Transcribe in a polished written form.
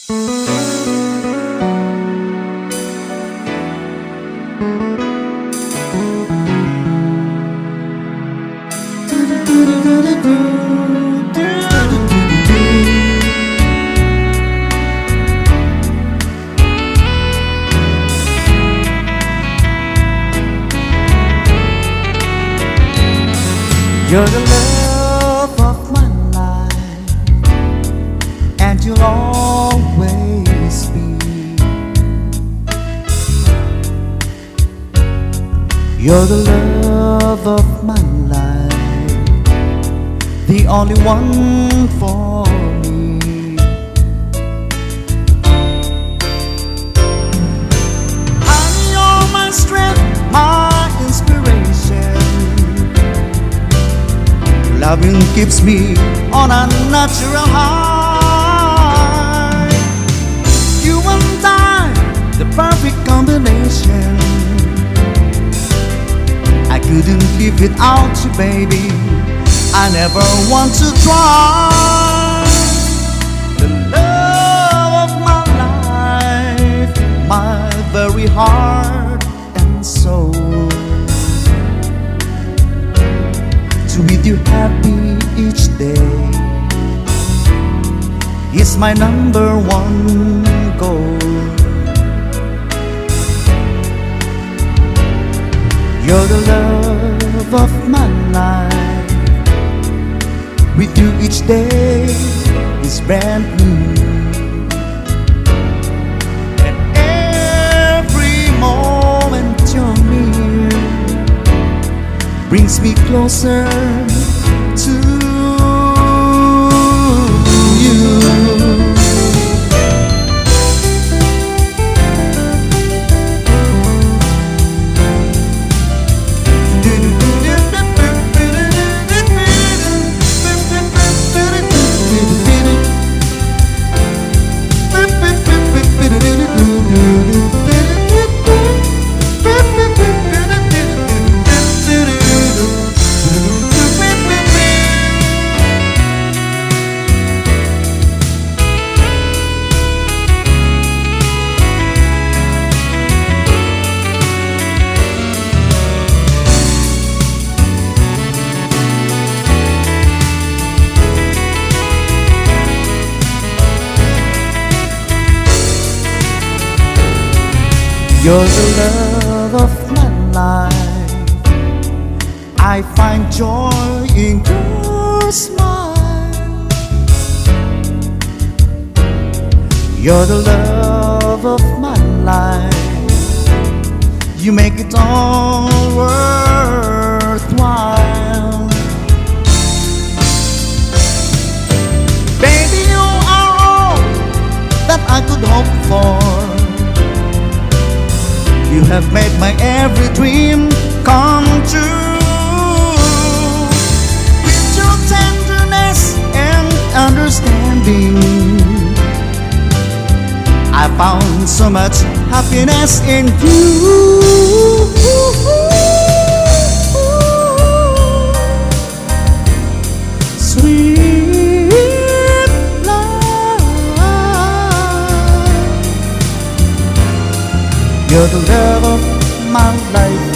You're the love of my life, and you'll always be. You're the love of my life, the only one for me. And you're my strength, my inspiration. Loving keeps me on a natural high. You and I, the perfect combination. I couldn't live without you, baby. I never want to try. The love of my life, my very heart and soul. To be with you happy each day is my number one goal. You're the love of my life. With you each day is brand new, and every moment you're near brings me closer to you. You're the love of my life. I find joy in your smile. You're the love of my life. You make it all worthwhile. Baby, you are all that I could hope for. You have made my every dream come true. With your tenderness and understanding, I found so much happiness in you. Sweet love, you're the love of my life.